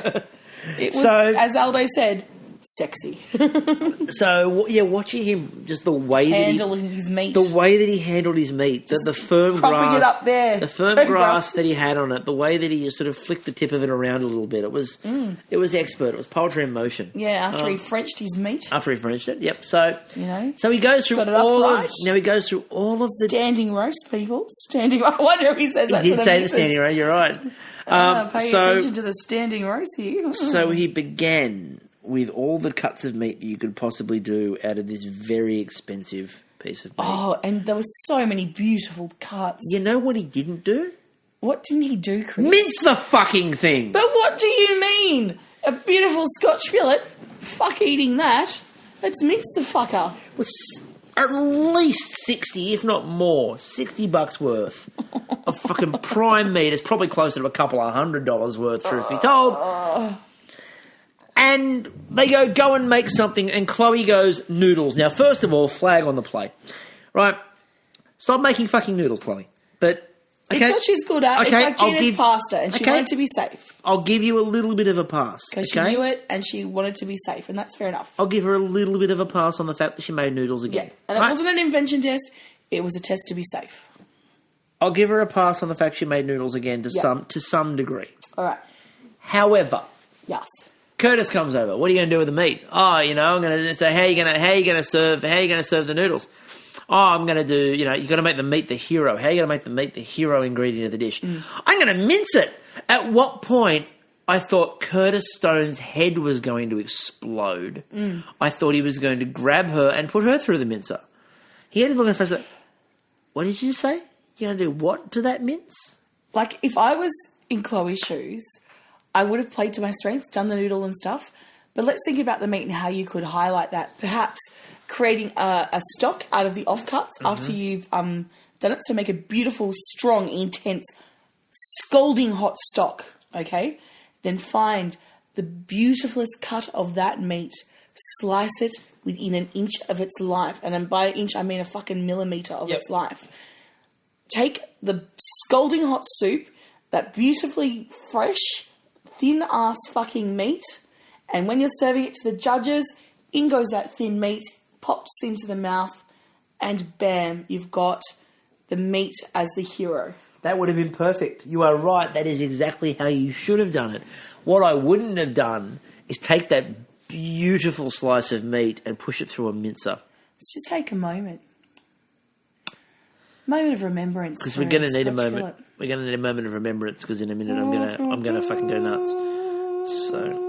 It was, as Aldo said, sexy. So yeah, watching him just the way Handling his meat. the way that he handled his meat, the firm propping grass, it up there. the firm grass that he had on it, the way that he sort of flicked the tip of it around a little bit, it was expert. It was poetry in motion. Yeah, after he Frenched his meat. After he Frenched it, yep. So So he goes through got it up all right. of now he goes through all of the. Standing roast, people. Standing. I wonder if he says that. He to did the say the missus. standing roast. You're right. Pay attention to the standing roast here. So he began with all the cuts of meat you could possibly do out of this very expensive piece of meat. Oh, and there were so many beautiful cuts. You know what he didn't do? What didn't he do, Chris? Mince the fucking thing! But what do you mean? A beautiful Scotch fillet? Fuck eating that. Let's mince the fucker. Was at least 60, if not more, $60 worth of fucking prime meat. It's probably closer to a couple of $100 worth, truth be told. And they go and make something, and Chloe goes, noodles. Now, first of all, flag on the play. Right? Stop making fucking noodles, Chloe. But, okay. It's what she's good at. Okay, it's like Gina's pasta, and she wanted to be safe. I'll give you a little bit of a pass. Because she knew it, and she wanted to be safe, and that's fair enough. I'll give her a little bit of a pass on the fact that she made noodles again. Yeah, and it wasn't an invention test. It was a test to be safe. I'll give her a pass on the fact she made noodles again to some degree. All right. However, yes. Curtis comes over. What are you going to do with the meat? Oh, I'm going to say, how are you going to serve the noodles? Oh, I'm going to do, you've got to make the meat the hero. How are you going to make the meat the hero ingredient of the dish? I'm going to mince it. At what point I thought Curtis Stone's head was going to explode. I thought he was going to grab her and put her through the mincer. He had to look at her face like, what did you say? You're going to do what to that mince? Like, if I was in Chloe's shoes, I would have played to my strengths, done the noodle and stuff. But let's think about the meat and how you could highlight that. Perhaps creating a stock out of the offcuts after you've done it. So make a beautiful, strong, intense, scalding hot stock, okay? Then find the beautifulest cut of that meat, slice it within an inch of its life. And by an inch, I mean a fucking millimetre of its life. Take the scalding hot soup, that beautifully fresh, thin-ass fucking meat, and when you're serving it to the judges, in goes that thin meat, pops into the mouth, and bam, you've got the meat as the hero. That would have been perfect. You are right. That is exactly how you should have done it. What I wouldn't have done is take that beautiful slice of meat and push it through a mincer. Let's just take a moment. Moment of remembrance. Because we're going to need a moment. We're going to need a moment of remembrance because in a minute I'm going to fucking go nuts. So.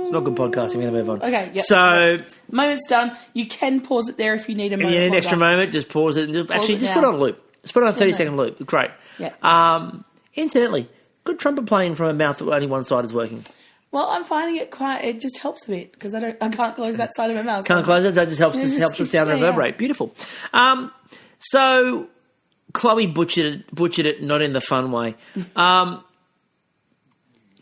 It's not good podcasting. We're going to move on. Okay, yeah. So. Moment's done. You can pause it there if you need a moment. If you need an extra moment, just pause it. And just put it on a loop. Just put it on a 30-second loop. Great. Yeah. Incidentally, good trumpet playing from a mouth that only one side is working. Well, I'm finding it just helps a bit because I can't close that side of my mouth. Can't close it, that just helps the sound reverberate. Beautiful. So Chloe butchered it, not in the fun way.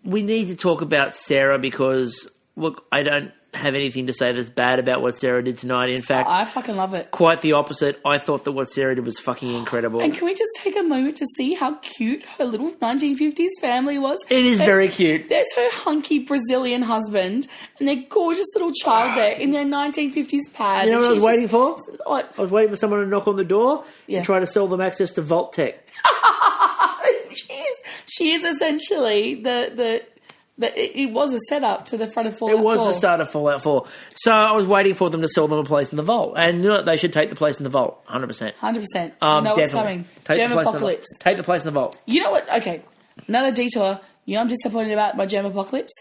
We need to talk about Sarah because, look, I don't have anything to say that's bad about what Sarah did tonight. In fact, I fucking love it. Quite the opposite. I thought that what Sarah did was fucking incredible. And can we just take a moment to see how cute her little 1950s family was? It is very cute. There's her hunky Brazilian husband and their gorgeous little child there in their 1950s pad. You know what I was waiting for? What? I was waiting for someone to knock on the door and try to sell them access to Vault Tech. She is essentially it was a setup to the front of Fallout 4. It was the start of Fallout 4. So I was waiting for them to sell them a place in the vault. And you know what? They should take the place in the vault. 100%. 100%. You know what's coming. Germ-apocalypse. Take the place in the vault. You know what? Okay. Another detour. You know I'm disappointed about my Germ-apocalypse?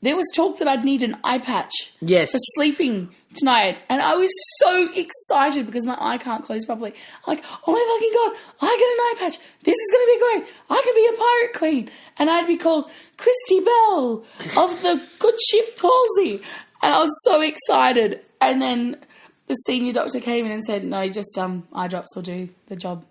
There was talk that I'd need an eye patch. Yes. For sleeping tonight. And I was so excited because my eye can't close properly. I'm like, oh my fucking God, I get an eye patch. This is going to be great. I can be a pirate queen. And I'd be called Kristie Bell of the Good Ship Palsy. And I was so excited. And then the senior doctor came in and said, no, just eye drops will do the job.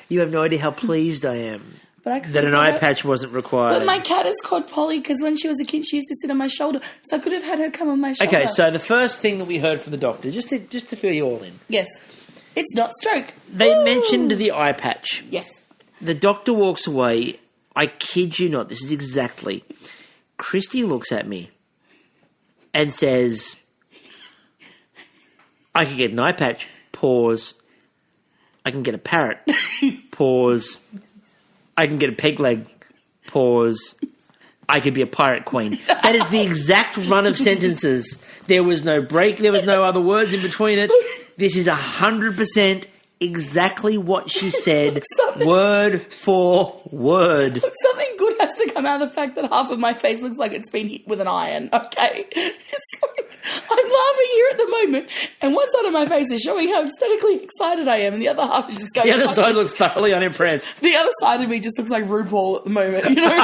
You have no idea how pleased I am. That an eye patch wasn't required. But my cat is called Polly because when she was a kid, she used to sit on my shoulder. So I could have had her come on my shoulder. Okay, so the first thing that we heard from the doctor, just to fill you all in. Yes. It's not stroke. They mentioned the eye patch. Yes. The doctor walks away. I kid you not. This is exactly. Kristie looks at me and says, I could get an eye patch. Pause. I can get a parrot. Pause. I can get a peg leg. Pause. I could be a pirate queen. That is the exact run of sentences. There was no break. There was no other words in between it. This is 100% exactly what she said, word for word. Look, something good has to come out of the fact that half of my face looks like it's been hit with an iron, okay? It's like, I'm laughing here at the moment, and one side of my face is showing how ecstatically excited I am, and the other half is just going... The other side looks thoroughly unimpressed. The other side of me just looks like RuPaul at the moment, you know?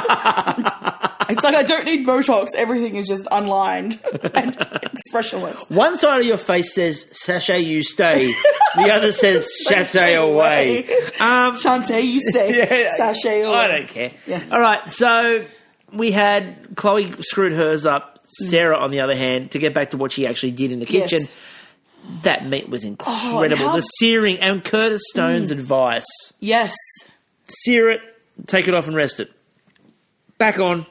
It's like I don't need Botox. Everything is just unlined and expressionless. One side of your face says, sachet, you stay. The other says, sachet away. Shantae, you stay. Sachet away. I don't care. Yeah. All right, so we had Chloe screwed hers up. Sarah, on the other hand, to get back to what she actually did in the kitchen, that meat was incredible. The searing and Curtis Stone's advice. Yes. Sear it, take it off and rest it. Back on,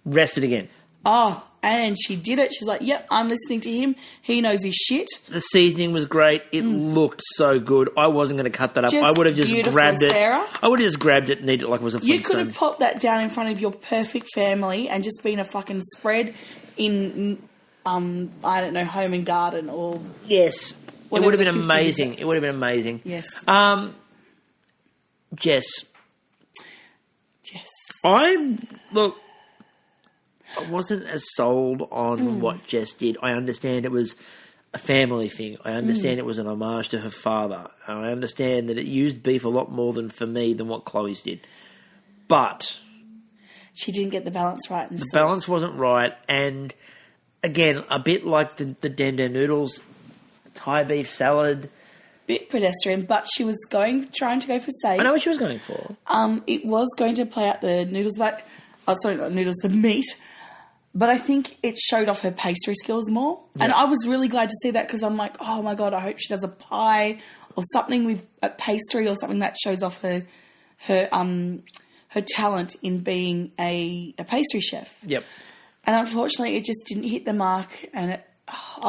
rest it again. Oh, and she did it. She's like, yep, I'm listening to him. He knows his shit. The seasoning was great. It looked so good. I wasn't going to cut that up. I would have just grabbed it. Sarah. I would have just grabbed it and eaten it like it was a Flintstone. You could have popped that down in front of your perfect family and just been a fucking spread in, I don't know, Home and Garden or... Yes. It would have been amazing. It would have been amazing. Yes. Jess. Yes. I wasn't as sold on what Jess did. I understand it was a family thing. I understand it was an homage to her father. I understand that it used beef a lot more than for me than what Chloe's did. But she didn't get the balance right. The balance wasn't right. And again, a bit like the dendeng noodles, Thai beef salad. Bit pedestrian, but she was trying to go for safe. I know what she was going for. It was going to play out the noodles, but not noodles, the meat. But I think it showed off her pastry skills more. Yeah. And I was really glad to see that because I'm like, oh my God, I hope she does a pie or something with a pastry or something that shows off her talent in being a pastry chef. Yep. And unfortunately, it just didn't hit the mark. And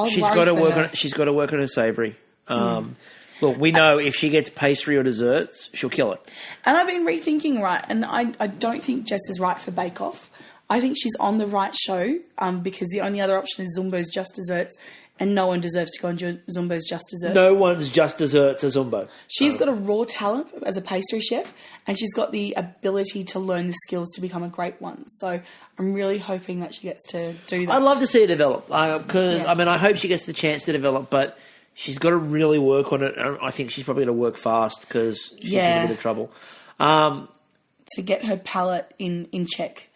she's got to work on her savoury. Look, we know if she gets pastry or desserts, she'll kill it. And I've been rethinking, right, and I don't think Jess is right for Bake Off. I think she's on the right show because the only other option is Zumbo's Just Desserts, and no one deserves to go on Zumbo's Just Desserts. No one's Just Desserts as Zumbo. She's got a raw talent as a pastry chef, and she's got the ability to learn the skills to become a great one. So I'm really hoping that she gets to do that. I'd love to see her develop because, I hope she gets the chance to develop, but she's got to really work on it. I think she's probably going to work fast because she's in a bit of trouble. To get her palate in check.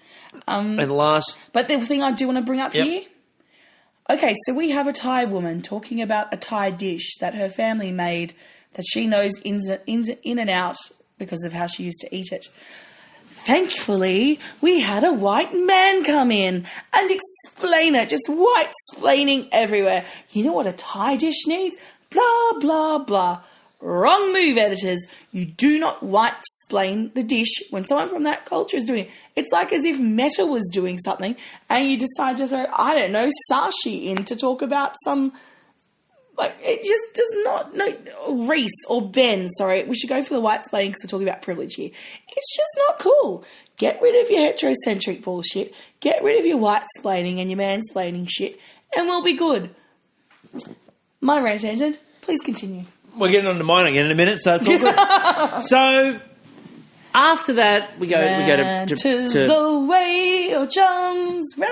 And last... But the thing I do want to bring up here... Okay, so we have a Thai woman talking about a Thai dish that her family made that she knows in and out because of how she used to eat it. Thankfully, we had a white man come in and explain it, just white-splaining everywhere. You know what a Thai dish needs? Blah, blah, blah. Wrong move, editors. You do not white-splain the dish when someone from that culture is doing it. It's like as if Meta was doing something and you decide to throw, I don't know, Sashi in to talk about some... Like, it just does not... No, Reese or Ben, sorry. We should go for the white-splaining because we're talking about privilege here. It's just not cool. Get rid of your heterocentric bullshit. Get rid of your white-splaining and your mansplaining shit and we'll be good. My rant ended. Please continue. We're getting on to mine again in a minute, so it's all good. So, after that, we go to away, oh chums, run.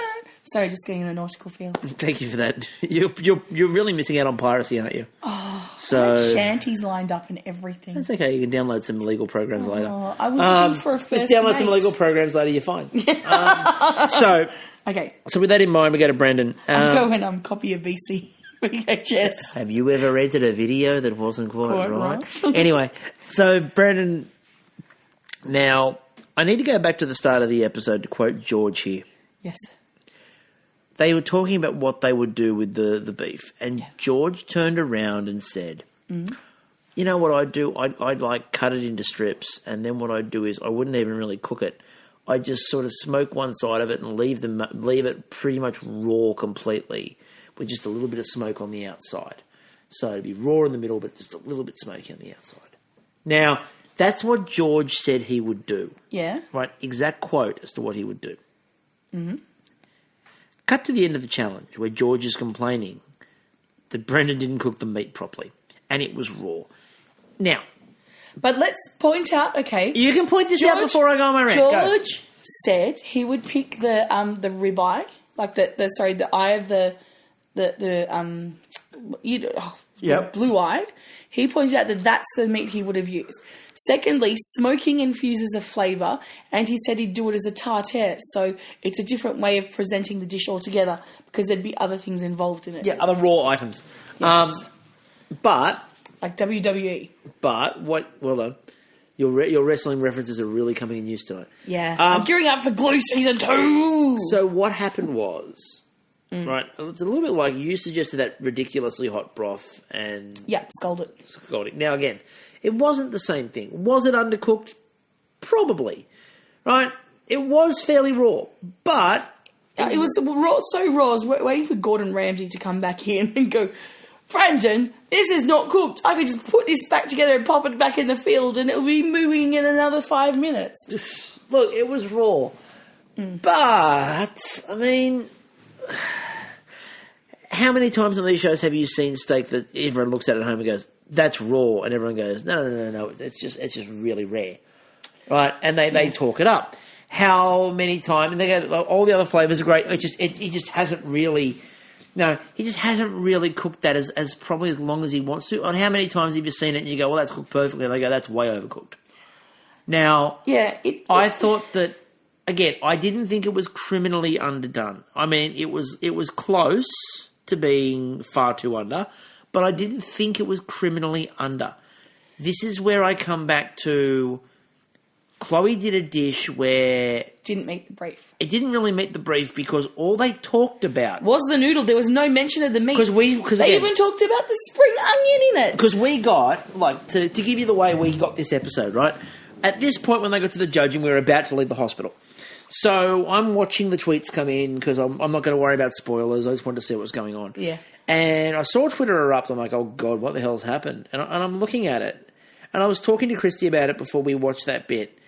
Sorry, just getting the nautical feel. Thank you for that. You're really missing out on piracy, aren't you? Oh, so I had shanties lined up and everything. That's okay. You can download some illegal programs later. I was looking for a first Just download some illegal programs later. You're fine. Okay. So with that in mind, we go to Brendan. I'll go and copy a VC. VHS. Have you ever rented a video that wasn't quite right? Anyway, so Brendan, now I need to go back to the start of the episode to quote George here. Yes. They were talking about what they would do with the beef, and George turned around and said, you know what I'd do? I'd like cut it into strips, and then what I'd do is I wouldn't even really cook it. I'd just sort of smoke one side of it and leave it pretty much raw completely, with just a little bit of smoke on the outside. So it'd be raw in the middle, but just a little bit smoky on the outside. Now, that's what George said he would do. Yeah. Right, exact quote as to what he would do. Mm-hmm. Cut to the end of the challenge where George is complaining that Brendan didn't cook the meat properly and it was raw. Now... But let's point out, okay... You can point this out before I go on my rant. George said he would pick the ribeye, like the eye of the blue eye. He pointed out that that's the meat he would have used. Secondly, smoking infuses a flavour, and he said he'd do it as a tartare, so it's a different way of presenting the dish altogether because there'd be other things involved in it. Yeah, other raw items. Yes. But... Like WWE. But, well done. Your wrestling references are really coming in use tonight. Yeah. I'm gearing up for Glue Season 2! So what happened was... Right, it's a little bit like you suggested that ridiculously hot broth and... Yeah, scalding. Now, again, it wasn't the same thing. Was it undercooked? Probably. Right? It was fairly raw, but... It was raw, so raw. I was waiting for Gordon Ramsay to come back in and go, Brandon, this is not cooked. I could just put this back together and pop it back in the field and it'll be moving in another 5 minutes. Look, it was raw. But, I mean... How many times on these shows have you seen steak that everyone looks at home and goes, that's raw, and everyone goes, no, it's just really rare, right? And they talk it up. How many times? And they go, all the other flavors are great. He just hasn't really cooked that as probably as long as he wants to. And how many times have you seen it and you go, well, that's cooked perfectly, and they go, that's way overcooked. Now, I thought that. Again, I didn't think it was criminally underdone. I mean, it was close to being far too under, but I didn't think it was criminally under. This is where I come back to Chloe did a dish where... Didn't meet the brief. It didn't really meet the brief because all they talked about... Was the noodle. There was no mention of the meat. They even talked about the spring onion in it. Because we got, like, to give you the way we got this episode, right? At this point when they got to the judging, we were about to leave the hospital. So I'm watching the tweets come in because I'm not going to worry about spoilers. I just wanted to see what was going on. Yeah. And I saw Twitter erupt. I'm like, oh, God, what the hell's happened? And I'm looking at it. And I was talking to Kristie about it before we watched that bit.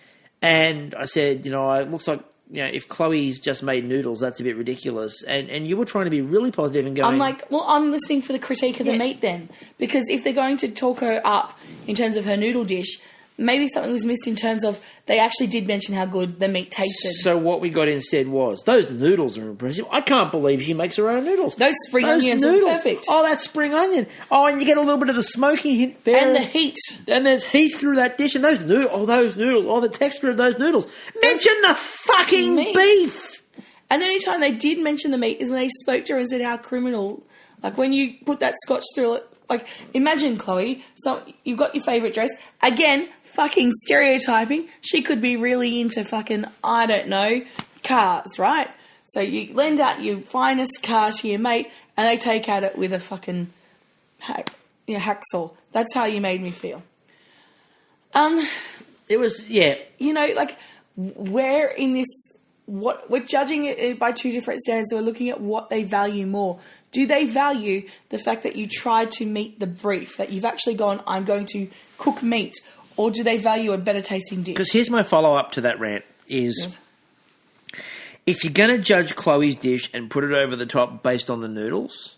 And I said, it looks like, if Chloe's just made noodles, that's a bit ridiculous. And you were trying to be really positive and going... I'm like, well, I'm listening for the critique of the meat then. Because if they're going to talk her up in terms of her noodle dish... Maybe something was missed in terms of they actually did mention how good the meat tasted. So what we got instead was, those noodles are impressive. I can't believe she makes her own noodles. Those spring onions are perfect. Oh, that spring onion. Oh, and you get a little bit of the smoking hint there. And the heat. And there's heat through that dish. And those noodles. Oh, the texture of those noodles. Mention the fucking beef. And the only time they did mention the meat is when they spoke to her and said how criminal. Like when you put that scotch through it. Like, imagine, Chloe, so you've got your favourite dress. Again... Fucking stereotyping. She could be really into fucking, I don't know, cars, right? So you lend out your finest car to your mate and they take at it with a fucking hacksaw. That's how you made me feel. It was, yeah. Where in this, what we're judging it by two different standards. So we're looking at what they value more. Do they value the fact that you tried to meet the brief, that you've actually gone, I'm going to cook meat, or do they value a better tasting dish? Because here's my follow-up to that rant is if you're going to judge Chloe's dish and put it over the top based on the noodles,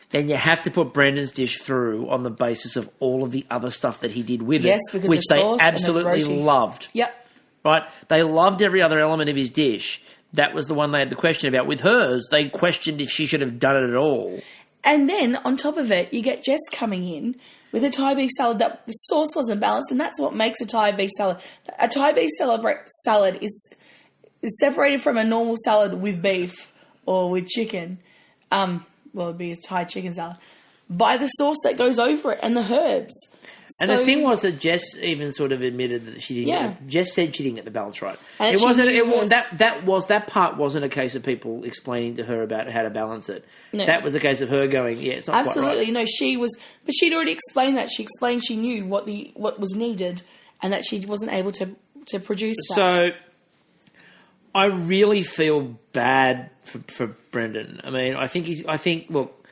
then you have to put Brandon's dish through on the basis of all of the other stuff that he did with it, which they absolutely loved. Yep. Right? They loved every other element of his dish. That was the one they had the question about. With hers, they questioned if she should have done it at all. And then, on top of it, you get Jess coming in with a Thai beef salad that the sauce wasn't balanced, and that's what makes a Thai beef salad. A Thai beef salad is separated from a normal salad with beef or with chicken. It'd be a Thai chicken salad. By the sauce that goes over it and the herbs. And the thing was that Jess even sort of admitted that she didn't. Yeah. Jess said she didn't get the balance right. And that part wasn't a case of people explaining to her about how to balance it. No. That was a case of her going, yeah, it's not absolutely quite right. No. She was, but she'd already explained that. She explained she knew what was needed, and that she wasn't able to produce that. So I really feel bad for Brendan. I mean, I think look,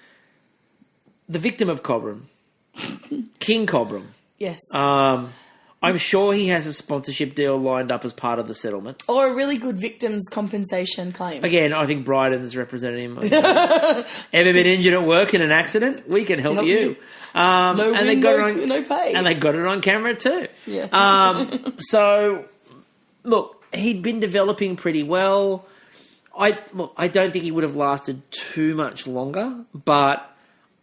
the victim of Cobram. King Cobram. Yes. I'm sure he has a sponsorship deal lined up as part of the settlement. Or a really good victim's compensation claim. Again, I think Bryden's represented him. Ever been injured at work in an accident? We can help you. No pay. And they got it on camera too. Yeah. So, look, he'd been developing pretty well. I don't think he would have lasted too much longer, but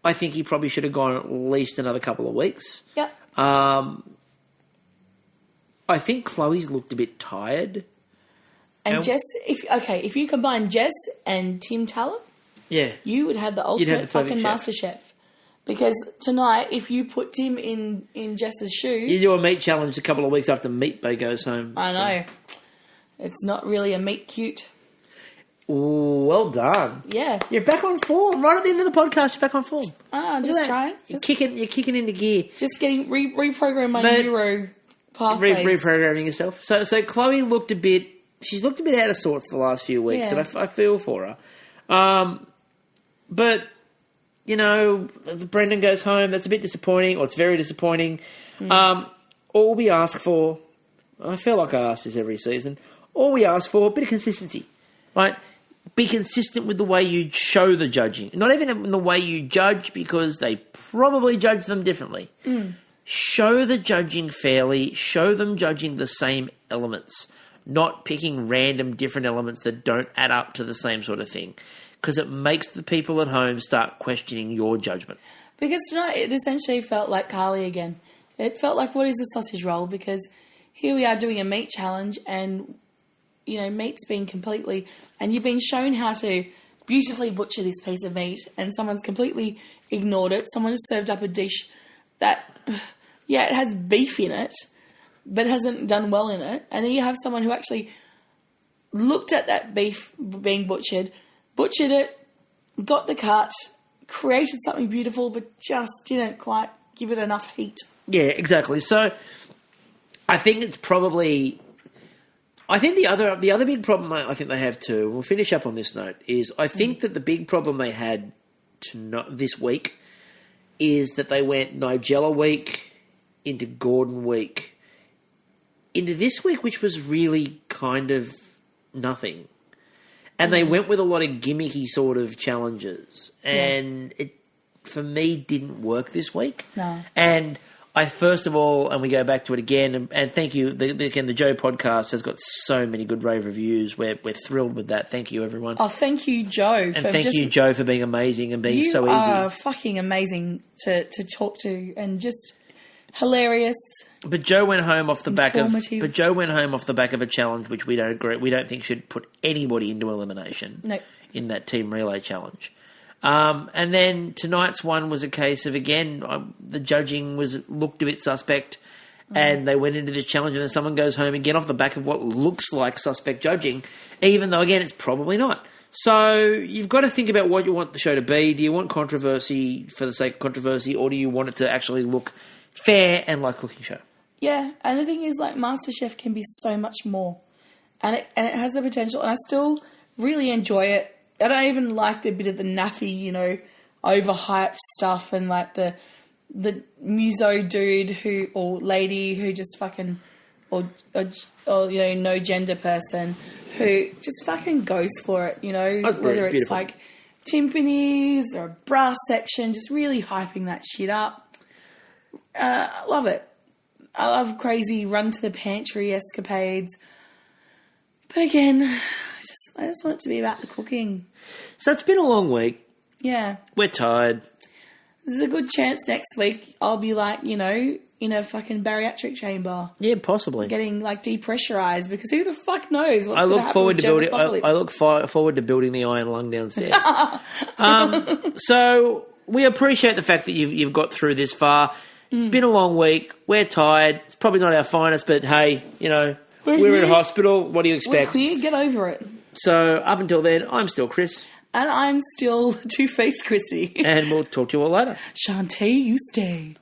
I think he probably should have gone at least another couple of weeks. Yep. I think Chloe's looked a bit tired. And Jess, if you combine Jess and Tim Talon, you would have the ultimate fucking Masterchef. Because tonight, if you put Tim in Jess's shoes... You do a meat challenge a couple of weeks after Meat Bay goes home. I know. It's not really a meat cute. Ooh, well done. Yeah. You're back on form. Right at the end of the podcast, you're back on form. Just trying. You're kicking into gear. Just getting reprogram my neuro pathways. Reprogramming yourself. So Chloe looked a bit... She's looked a bit out of sorts the last few weeks, and I feel for her. But... You know, Brendan goes home. That's a bit disappointing, or it's very disappointing. All we ask for, and I feel like I ask this every season, all we ask for, a bit of consistency, right? Be consistent with the way you show the judging. Not even in the way you judge, because they probably judge them differently. Show the judging fairly. Show them judging the same elements, not picking random different elements that don't add up to the same sort of thing. Because it makes the people at home start questioning your judgment. Because tonight it essentially felt like Carly again. It felt like, what is the sausage roll? Because here we are doing a meat challenge and, you know, meat's been completely... And you've been shown how to beautifully butcher this piece of meat and someone's completely ignored it. Someone just served up a dish that, it has beef in it, but hasn't done well in it. And then you have someone who actually looked at that beef being butchered it, got the cut, created something beautiful, but just didn't quite give it enough heat. Yeah, exactly. So I think it's probably... I think the other big problem I think they have too, we'll finish up on this note, is I think that the big problem they had this week is that they went Nigella week into Gordon week into this week, which was really kind of nothing. And they went with a lot of gimmicky sort of challenges. And it, for me, didn't work this week. No. And I, first of all, and we go back to it again, and thank you, the Joe podcast has got so many good rave reviews. We're thrilled with that. Thank you, everyone. Oh, thank you, Joe. And thank you, Joe, for being amazing and being so easy. You are fucking amazing to talk to and just hilarious. But Joe went home off the back of a challenge which we don't agree. We don't think should put anybody into elimination. No. In that team relay challenge. And then tonight's one was a case of, again, the judging looked a bit suspect, and they went into the challenge, and then someone goes home again off the back of what looks like suspect judging, even though, again, it's probably not. So you've got to think about what you want the show to be. Do you want controversy for the sake of controversy, or do you want it to actually look fair and like a cooking show? Yeah, and the thing is, like, MasterChef can be so much more, and it has the potential, and I still really enjoy it. I don't even like the bit of the naffy, you know, overhyped stuff, and like the muso dude or lady who just fucking or you know, no gender person who just fucking goes for it, you know, whether it's beautiful. Like timpanis or a brass section, just really hyping that shit up. I love it. I love crazy run to the pantry escapades. But again, I just want it to be about the cooking. So it's been a long week. Yeah. We're tired. There's a good chance next week I'll be like, you know, in a fucking bariatric chamber. Yeah, possibly. Getting like depressurized, because who the fuck knows what's I look forward to building. I look forward to building the iron lung downstairs. So we appreciate the fact that you've got through this far. It's been a long week. We're tired. It's probably not our finest, but hey, you know, we're in hospital. What do you expect? We're clear. Get over it. So up until then, I'm still Chris. And I'm still Two-Faced Kristie. And we'll talk to you all later. Shantae, you stay.